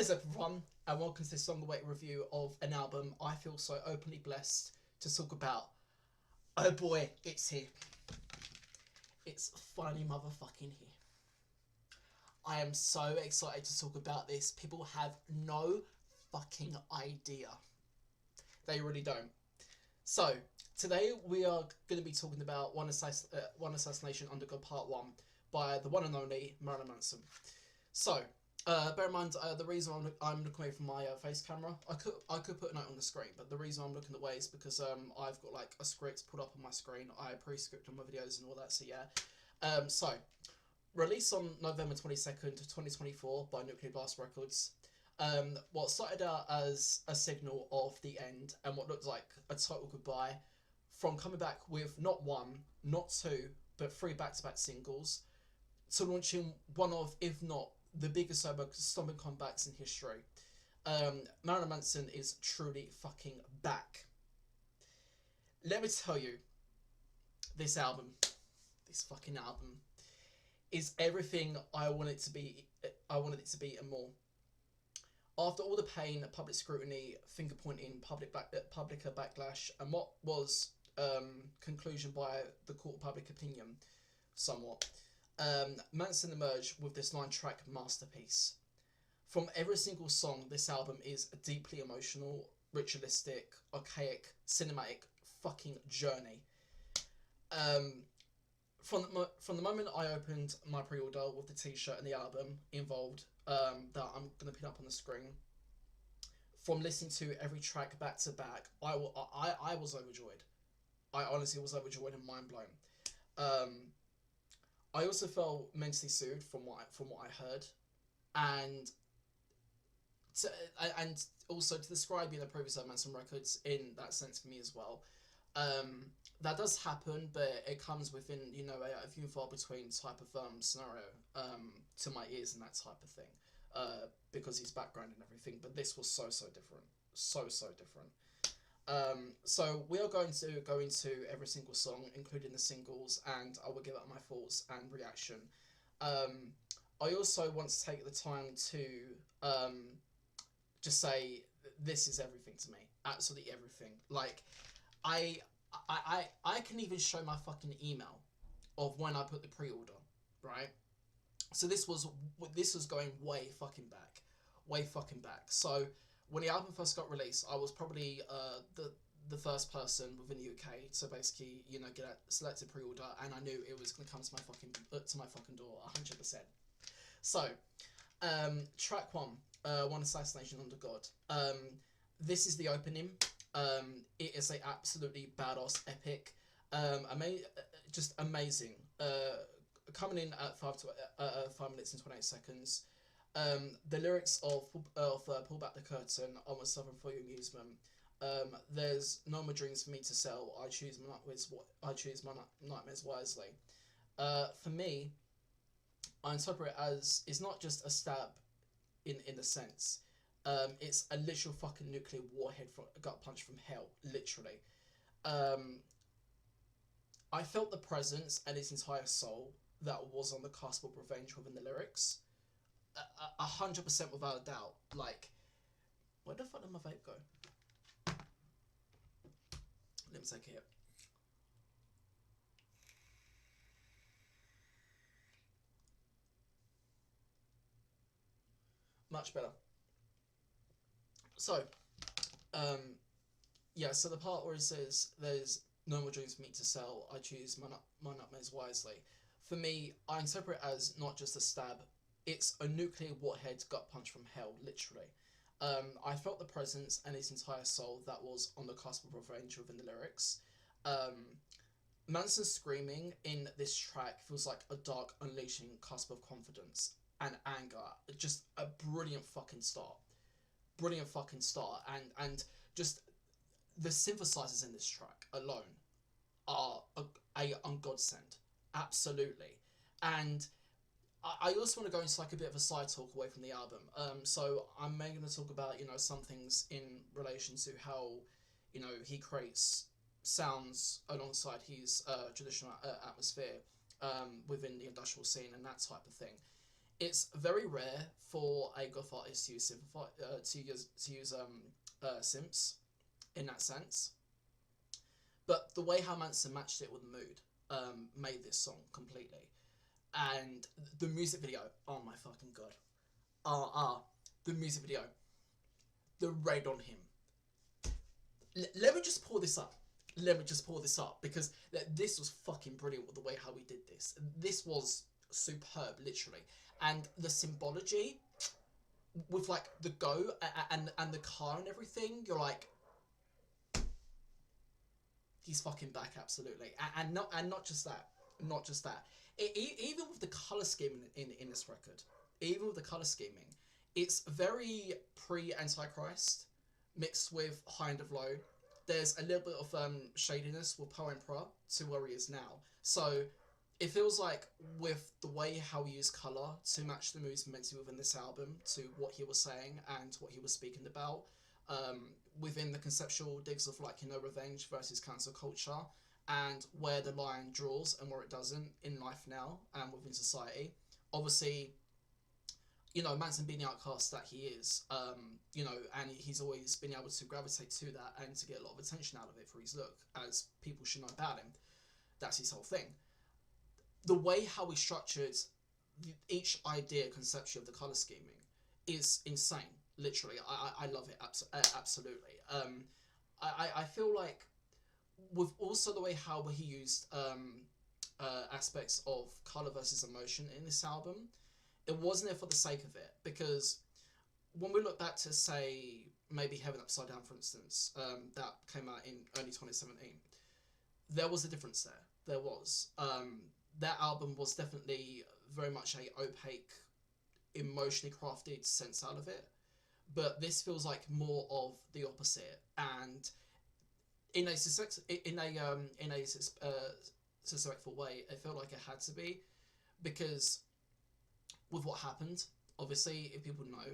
What is up, everyone, and welcome to this long-awaited review of an album I feel so openly blessed to talk about. Oh boy, it's here. It's finally motherfucking here. I am so excited to talk about this. People have no fucking idea. They really don't. So, today we are going to be talking about One Assassination Undergod Part 1 by the one and only Marilyn Manson. So, bear in mind, the reason I'm looking away from my face camera, I could put a note on the screen, but the reason I'm looking away is because I've got like a script put up on my screen. I pre-script on my videos and all that, so yeah. So, released on November 22nd, 2024 by Nuclear Blast Records. What started out as a signal of the end and what looked like a total goodbye, from coming back with not one, not two, but three back-to-back singles, to launching one of, if not the biggest stomach comebacks in history. Marilyn Manson is truly fucking back. Let me tell you, this album, this fucking album, is everything I want it to be. I wanted it to be and more. After all the pain, public scrutiny, finger pointing, public backlash, and what was conclusion by the court of public opinion, somewhat, Manson emerged with this 9-track masterpiece. From every single song, this album is a deeply emotional, ritualistic, archaic, cinematic fucking journey. From the moment I opened my pre-order with the t-shirt and the album involved, that I'm going to pin up on the screen, from listening to every track back to back, I was overjoyed. I honestly was overjoyed and mind blown. I also felt mentally soothed from what I heard, and also to describe the previous Manson records in that sense for me as well. That does happen, but it comes within a few and far between type of scenario to my ears and that type of thing, because his background and everything. But this was so different, so different. So we are going to go into every single song, including the singles, and I will give out my thoughts and reaction. I also want to take the time to just say this is everything to me, absolutely everything. Like, I can even show my fucking email of when I put the pre-order, right? So this was going way fucking back. So when the album first got released, I was probably the first person within the UK to basically get a selected pre-order, and I knew it was going to come to my fucking door 100%. So track 1, One Assassination-Undergod. This is the opening. It is a absolutely badass epic, just amazing. Coming in at 5 minutes and 28 seconds. The lyrics of Pull Back the Curtain, I Was Suffering for Your Amusement. There's no more dreams for me to sell. I choose my nightmares wisely. For me, I interpret it as, it's not just a stab in a sense. It's a literal fucking nuclear warhead gut punch from hell, literally. I felt the presence and its entire soul that was on the cusp of revenge within the lyrics. 100% without a doubt. Like, where the fuck did my vape go? Let me take a hit. Much better. So, yeah, so the part where it says, there's no more dreams for me to sell, I choose my nightmares wisely. For me, I interpret it as not just a stab, it's a nuclear warhead gut punch from hell, literally. I felt the presence and its entire soul that was on the cusp of revenge within the lyrics. Manson's screaming in this track feels like a dark, unleashing cusp of confidence and anger. Just a brilliant fucking start. And just the synthesizers in this track alone are a godsend, absolutely. And I also want to go into like a bit of a side talk away from the album. So I'm mainly going to talk about some things in relation to how he creates sounds alongside his traditional atmosphere within the industrial scene and that type of thing. It's very rare for a goth artist to use synths in that sense. But the way how Manson matched it with the mood made this song completely. And the music video, oh my fucking god. The music video. The raid on him. Let me just pull this up. Because this was fucking brilliant with the way how we did this. This was superb, literally. And the symbology with like the go and the car and everything, you're like, he's fucking back, absolutely. And not just that. Even with the color scheming in this record, it's very pre-antichrist mixed with high and of low. There's a little bit of shadiness with Poe Emperor to where he is now. So it feels like with the way how he used colour to match the moods meant to within this album to what he was saying and what he was speaking about, within the conceptual digs of like, you know, revenge versus cancel culture, and where the line draws and where it doesn't in life now and within society. Obviously, you know, Manson being the outcast that he is, you know, and he's always been able to gravitate to that and to get a lot of attention out of it for his look, as people should know about him. That's his whole thing. The way how he structured each idea conceptually of the colour scheming is insane, literally. I love it, absolutely. I feel like with also the way how he used aspects of colour versus emotion in this album, it wasn't there for the sake of it, because when we look back to, say, maybe Heaven Upside Down, for instance, that came out in early 2017, there was a difference there. There was. That album was definitely very much a opaque, emotionally crafted sense out of it, but this feels like more of the opposite. And in a suspectful way, it felt like it had to be, because with what happened, obviously, if people know,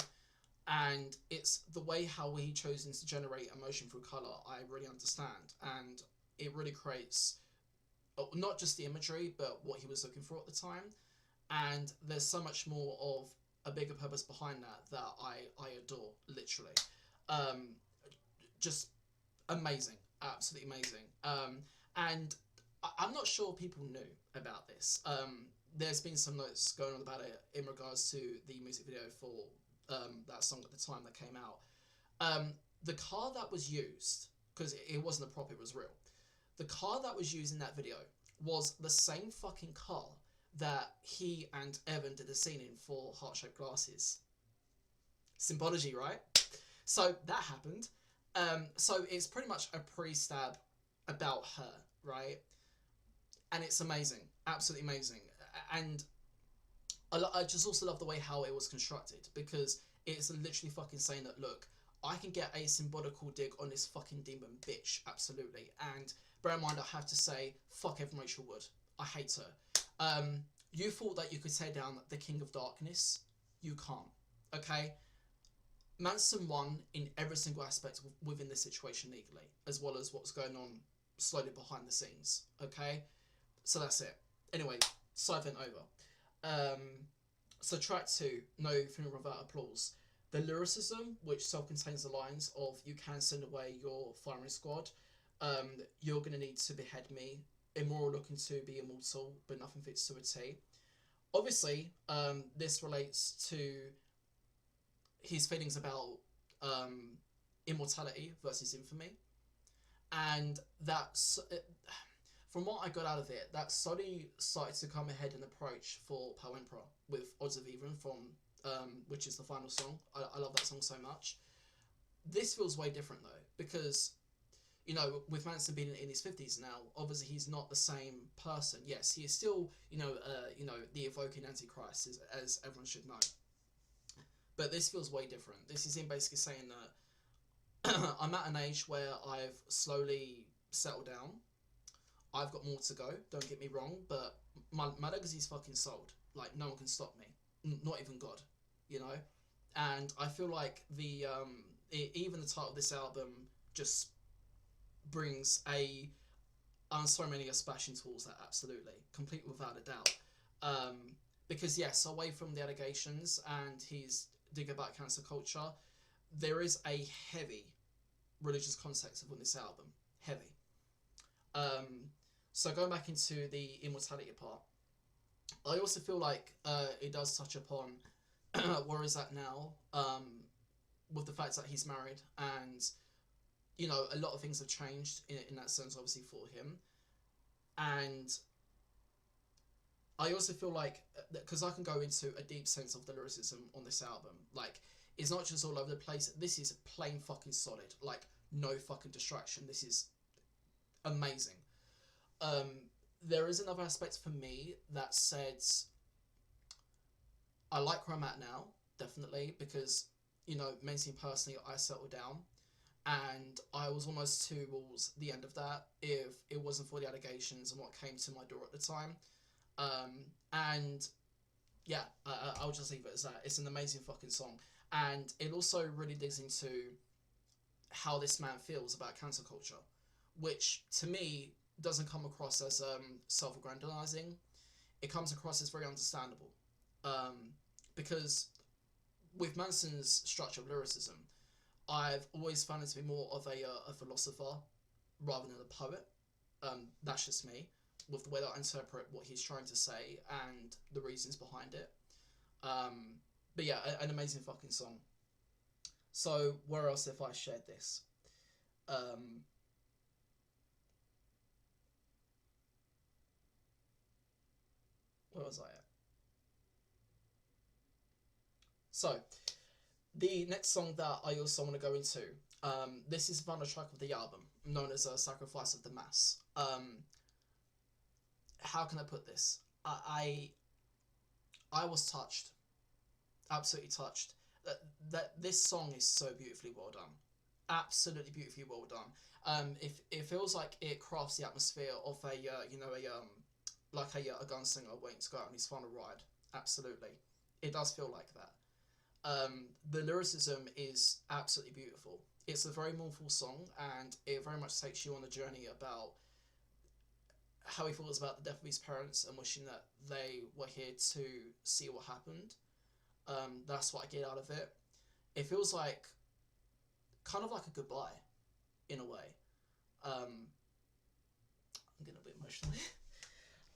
and it's the way how he chosen to generate emotion through colour, I really understand, and it really creates not just the imagery, but what he was looking for at the time. And there's so much more of a bigger purpose behind that I adore, literally. Just amazing, absolutely amazing. And I'm not sure people knew about this. There's been some notes going on about it in regards to the music video for that song at the time that came out. The car that was used, because it wasn't a prop, it was real. The car that was used in that video was the same fucking car that he and Evan did a scene in for Heart-Shaped Glasses. Symbology, right? So that happened. So it's pretty much a pre-stab about her, right? And it's amazing, absolutely amazing. And I just also love the way how it was constructed, because it's literally fucking saying that, look, I can get a symbolical dig on this fucking demon bitch, absolutely. And bear in mind, I have to say, fuck Evan Rachel Wood. I hate her. You thought that you could tear down the King of Darkness. You can't, okay? Manson won in every single aspect within this situation legally, as well as what's going on slowly behind the scenes, okay? So that's it. Anyway, side vent over. So track 2, No Funeral Without Applause. The lyricism, which self-contains the lines of, you can send away your firing squad, you're going to need to behead me, immoral looking to be immortal, but nothing fits to a T. Obviously, this relates to his feelings about immortality versus infamy. And that's, from what I got out of it, that slowly started to come ahead and approach for Poe Emperor with Odds of Even from, which is the final song. I love that song so much. This feels way different though, because, you know, with Manson being in his 50s now, obviously he's not the same person. Yes, he is still, the evoking antichrist, as everyone should know. But this feels way different. This is him basically saying that I'm at an age where I've slowly settled down. I've got more to go, don't get me wrong, but my legacy's fucking sold. Like, no one can stop me. Not even God, you know? And I feel like even the title of this album just brings so many aspersions towards that, absolutely. Completely without a doubt. because yes, away from the allegations and he's digging about cancel culture, there is a heavy religious context on this album. Heavy. So going back into the immortality part, I also feel like it does touch upon where is that now, with the fact that he's married, and you know, a lot of things have changed in that sense, obviously, for him. And I also feel like, because I can go into a deep sense of the lyricism on this album, like, it's not just all over the place. This is plain fucking solid. Like, no fucking distraction. This is amazing. There is another aspect for me that says I like where I'm at now, definitely, because, you know, mentally, personally, I settled down, and I was almost towards the end of that if it wasn't for the allegations and what came to my door at the time. And yeah, I'll just leave it as that. It's an amazing fucking song, and it also really digs into how this man feels about cancel culture, which to me doesn't come across as self-aggrandizing. It comes across as very understandable, because with Manson's structure of lyricism, I've always found it to be more of a philosopher rather than a poet. That's just me, with the way that I interpret what he's trying to say and the reasons behind it. But yeah, an amazing fucking song. So where else have I shared this? Where was I at? So the next song that I also want to go into, this is the final track of the album, known as Sacrifice of the Mass. How can I put this? I was touched, absolutely touched. That this song is so beautifully well done, absolutely beautifully well done. If it feels like it crafts the atmosphere of a you know, like a gunslinger waiting to go out on his final ride. Absolutely, it does feel like that. The lyricism is absolutely beautiful. It's a very mournful song, and it very much takes you on a journey about how he feels about the death of his parents and wishing that they were here to see what happened. That's what I get out of it. It feels like kind of like a goodbye, in a way. I'm getting a bit emotional,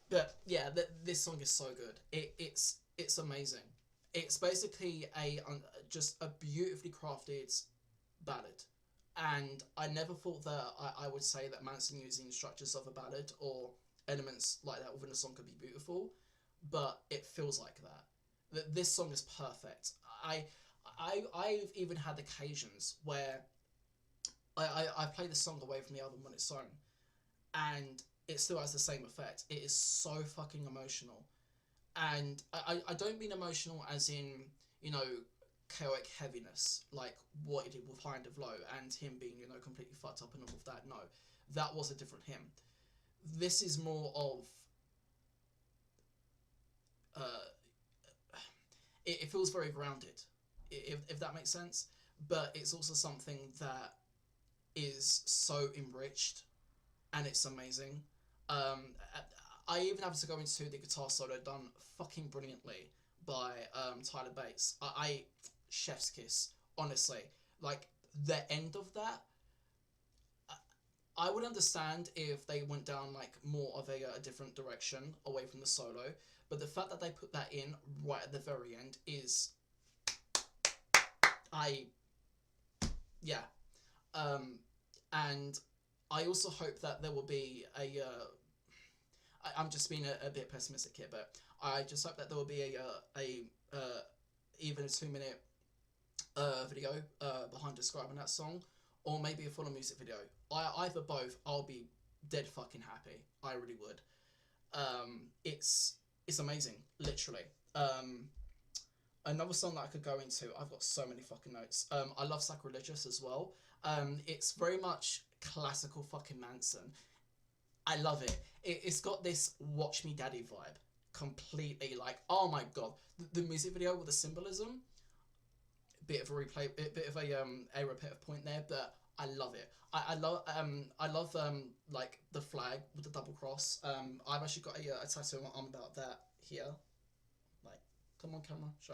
but yeah, this song is so good. It's amazing. It's basically just a beautifully crafted ballad, and I never thought that I would say that Manson using structures of a ballad or elements like that within a song could be beautiful, but it feels like that. That this song is perfect. I've even had occasions where I play the song away from the album on its own, and it still has the same effect. It is so fucking emotional, and I don't mean emotional as in, you know, chaotic heaviness like what he did with High and Low and him being, you know, completely fucked up and all of that. No, that was a different him. This is more of uh, it feels very grounded, if that makes sense. But it's also something that is so enriched, and it's amazing. Um, I even have to go into the guitar solo done fucking brilliantly by Tyler Bates. I chef's kiss, honestly. Like the end of that, I would understand if they went down like more of a different direction away from the solo, but the fact that they put that in right at the very end is, I yeah, and I also hope that there will be a. I'm just being a bit pessimistic here, but I just hope that there will be even a 2 minute video behind describing that song, or maybe a full on music video. Either both, I'll be dead fucking happy. I really would. It's amazing, literally. Another song that I could go into, I've got so many fucking notes. I love Sacrilegious as well. It's very much classical fucking Manson. I love it. It's got this Watch Me Daddy vibe completely. Like, oh my god, the music video with the symbolism, bit of a replay, bit of a repetitive point there, but I love it. I love like the flag with the double cross. I've actually got a tattoo on my arm about that here, Come on, camera, show.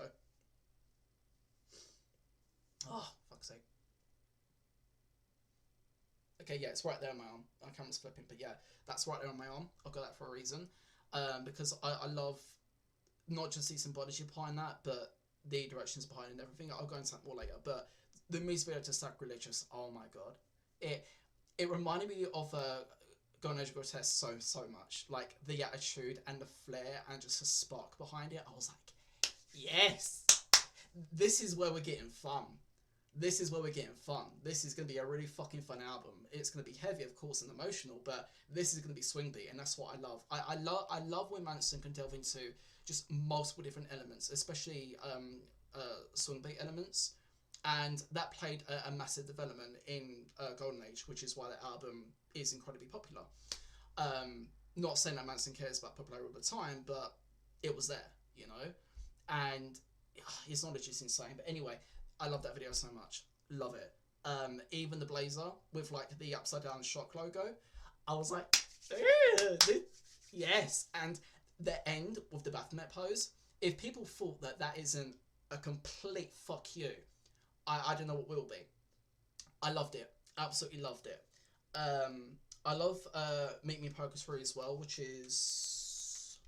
Oh, fuck's sake. Okay, yeah, it's right there on my arm. My camera's flipping, but yeah, that's right there on my arm. I've got that for a reason. Because I love not just the symbology behind that, but the directions behind it and everything. I'll go into that more later. But the music video to Sacrilegious, oh my god. It reminded me of Gone Age Grotesque so much. Like, the attitude and the flair and just the spark behind it. I was like, yes! This is where we're getting fun. This is where we're getting fun. This is going to be a really fucking fun album. It's going to be heavy, of course, and emotional, but this is going to be swing beat, and that's what I love. I love when Manson can delve into just multiple different elements, especially swing beat elements, and that played a massive development in Golden Age, which is why the album is incredibly popular. Not saying that Manson cares about popularity all the time, but it was there, you know, and his knowledge is insane. But anyway, I love that video so much. Love it. Even the blazer with like the upside down shock logo, I was like, yes. And the end with the Baphomet pose, if people thought that that isn't a complete fuck you, I don't know what will be. I loved it. Absolutely loved it. I love Meet Me in Purgatory as well, which is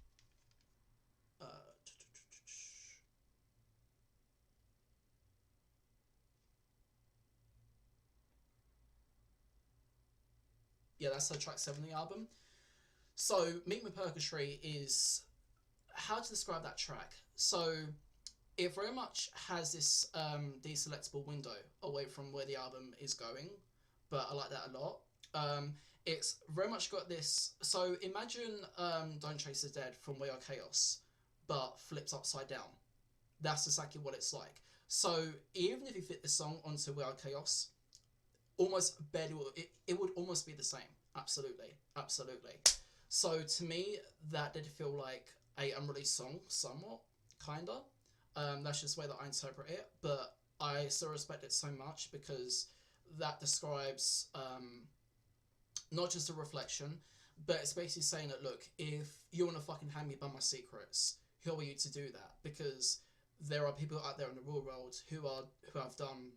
yeah, that's track 7 of the album. So Meet Me in Purgatory is, how to describe that track? So it very much has this deselectable window away from where the album is going, but I like that a lot. It's very much got this, so imagine Don't Chase the Dead from We Are Chaos, but flipped upside down. That's exactly what it's like. So even if you fit the song onto We Are Chaos, almost barely, it would almost be the same. Absolutely, absolutely. So to me, that did feel like a unreleased song, somewhat, kinda. That's just the way that I interpret it, but I still respect it so much because that describes not just a reflection, but it's basically saying that, look, if you want to fucking hand me by my secrets, who are you to do that? Because there are people out there in the real world who have done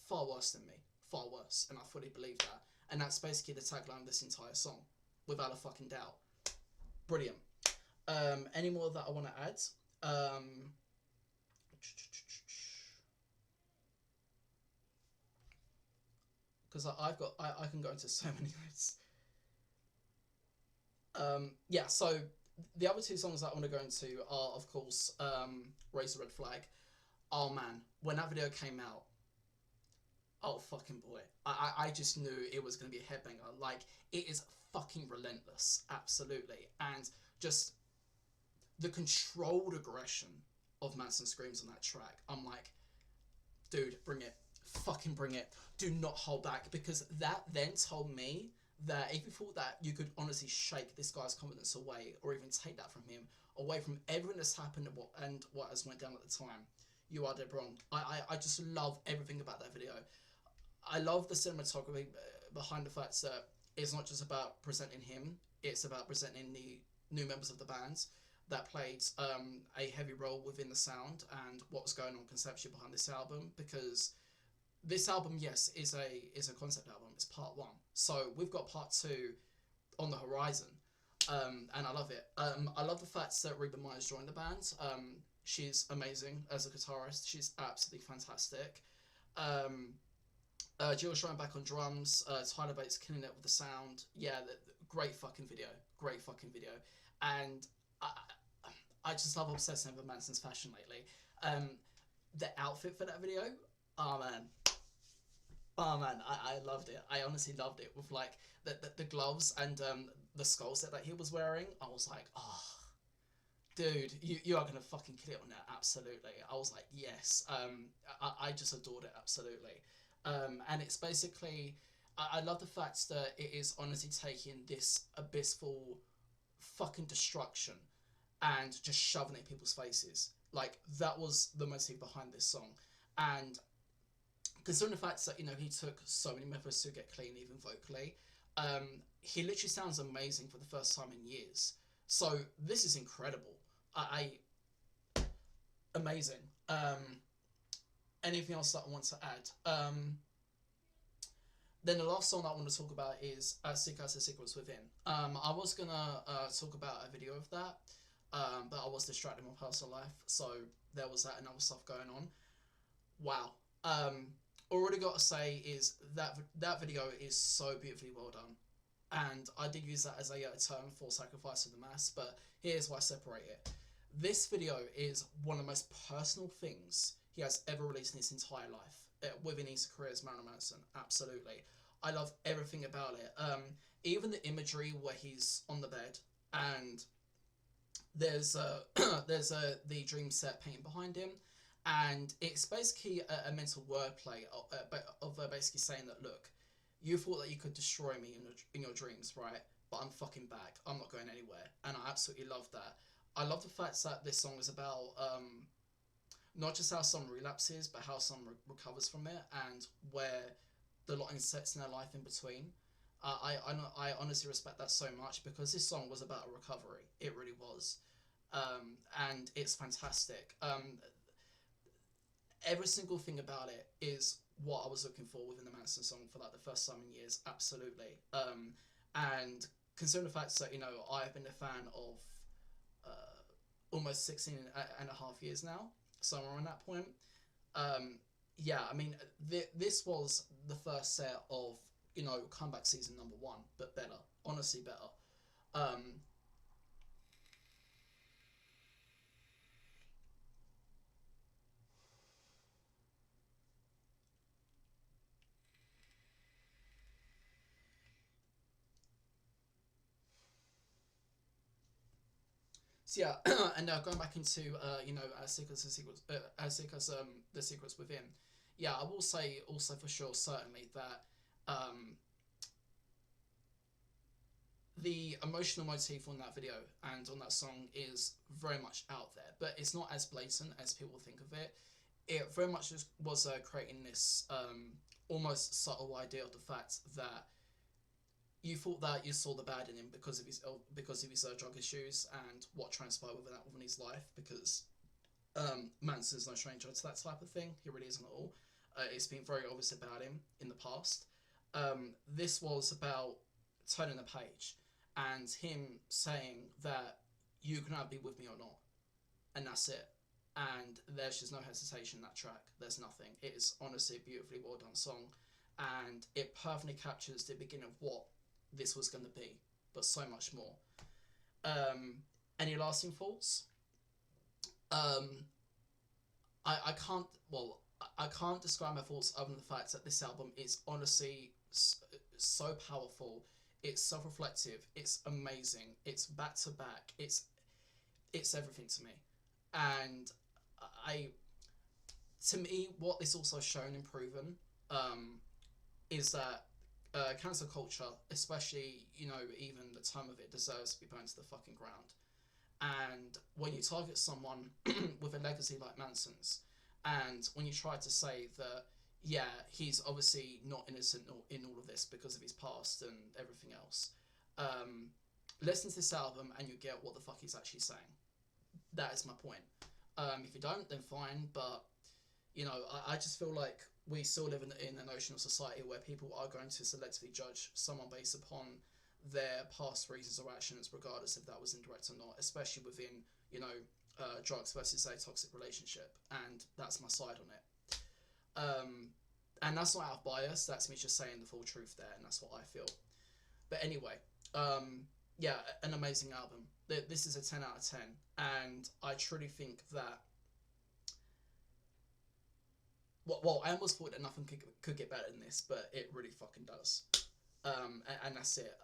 far worse than me, far worse, and I fully believe that. And that's basically the tagline of this entire song, without a fucking doubt. Brilliant. Any more that I want to add? Because I can go into so many notes. Yeah, so the other two songs that I want to go into are, of course, Raise the Red Flag. Oh man, when that video came out, oh fucking boy, I just knew it was going to be a headbanger. Like, it is fucking relentless, absolutely. And just the controlled aggression of Manson screams on that track, I'm like, dude, bring it. Fucking bring it. Do not hold back, because that then told me that if you thought that you could honestly shake this guy's confidence away, or even take that from him, away from everything that's happened and what has went down at the time, you are dead wrong. I just love everything about that video. I love the cinematography behind the fact that it's not just about presenting him, it's about presenting the new members of the band that played a heavy role within the sound and what was going on conceptually behind this album, because this album, yes, is a concept album. It's part 1. So we've got part 2 on the horizon, and I love it. I love the fact that Reba Myers joined the band. She's amazing as a guitarist. She's absolutely fantastic. Jill Schrein back on drums. Tyler Bates killing it with the sound. Yeah, great fucking video. Great fucking video. And I just love obsessing over Manson's fashion lately. The outfit for that video, oh man, I loved it. I honestly loved it, with like the gloves and the skull set that he was wearing. I was like, oh, dude, you are gonna fucking kill it on that. Absolutely. I was like, yes. I just adored it, absolutely. And it's basically, I love the fact that it is honestly taking this abyssal fucking destruction and just shoving it in people's faces. Like, that was the motive behind this song. And considering the fact that, you know, he took so many methods to get clean, even vocally, he literally sounds amazing for the first time in years. So this is incredible. amazing. Anything else that I want to add? Then the last song that I want to talk about is As Sick as the Secrets Within. I was gonna talk about a video of that, but I was distracted in my personal life, so there was that and other stuff going on. Wow. Already got to say is that video is so beautifully well done, and I did use that as a term for sacrifice of the mass, but here's why I separate it. This video is one of the most personal things he has ever released in his entire life, within his career as Marilyn Manson. Absolutely. I love everything about it. Even the imagery where he's on the bed and there's the dream set painting behind him, and it's basically a mental wordplay of basically saying that, look, you thought that you could destroy me in your dreams, right? But I'm fucking back. I'm not going anywhere, and I absolutely love that. I love the fact that this song is about not just how someone relapses, but how someone recovers from it, and where the lot sets in their life in between. I honestly respect that so much, because this song was about a recovery. It really was, and it's fantastic. Every single thing about it is what I was looking for within the Manson song for like the first time in years. Absolutely. And considering the fact that, you know, I've been a fan of almost 16 and a half years now, somewhere around that point. Yeah, I mean, this was the first set of, you know, comeback season number 1, but better. Honestly, better. So yeah, and now going back into you know, as sick as the secrets, as sick as the secrets within. Yeah, I will say also for sure, certainly that the emotional motif on that video and on that song is very much out there, but it's not as blatant as people think of it. It very much was creating this almost subtle idea of the fact that you thought that you saw the bad in him because of his drug issues and what transpired within his life. Because Manson's no stranger to that type of thing. He really isn't at all. It's been very obvious about him in the past. This was about turning the page and him saying that you can either be with me or not, and that's it. And there's just no hesitation in that track. There's nothing. It is honestly a beautifully well done song, and it perfectly captures the beginning of what this was going to be, but so much more. Any lasting thoughts? I can't. Well, I can't describe my thoughts other than the fact that this album is honestly so powerful. It's self-reflective. It's amazing. It's back to back. It's everything to me, and I. To me, what this also shown and proven is that cancel culture, especially, you know, even the time of it, deserves to be burned to the fucking ground. And when you target someone with a legacy like Manson's, and when you try to say that, yeah, he's obviously not innocent in all of this because of his past and everything else, listen to this album and you get what the fuck he's actually saying. That is my point. If you don't, then fine, but, you know, I just feel like we still live in a notion of society where people are going to selectively judge someone based upon their past reasons or actions, regardless if that was indirect or not, especially within, you know, drugs versus a toxic relationship. And that's my side on it. And that's not out of bias, that's me just saying the full truth there, and that's what I feel. But anyway, yeah, an amazing album. This is a 10 out of 10, and I truly think that, well, I almost thought that nothing could get better than this, but it really fucking does. And that's it.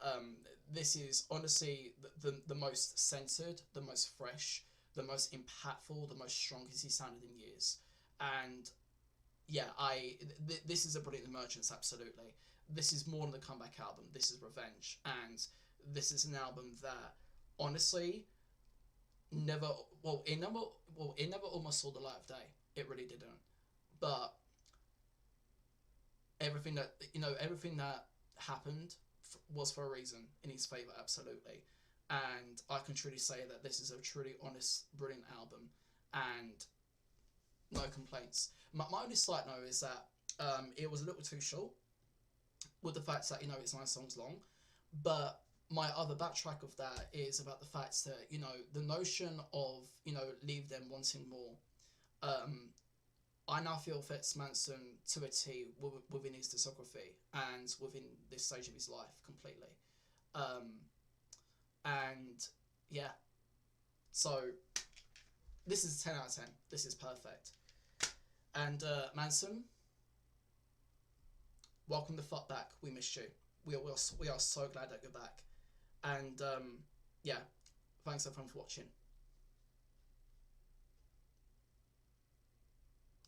This is honestly the most centered, the most fresh, the most impactful, the most strongest he sounded in years. And yeah, this is a brilliant emergence, absolutely. This is more than the comeback album. This is revenge, and this is an album that honestly it never almost saw the light of day. It really didn't. But everything that happened was for a reason in his favor, absolutely. And I can truly say that this is a truly honest, brilliant album, and no complaints. My only slight note is that it was a little too short, with the fact that, you know, it's 9 songs long. But my other backtrack of that is about the fact that, you know, the notion of, you know, leave them wanting more. I now feel fits Manson to a T within his discography and within this stage of his life completely. And yeah, so this is a 10 out of 10. This is perfect. And Manson, welcome the fuck back. We missed you. We are so glad that you're back. And yeah, thanks everyone for watching.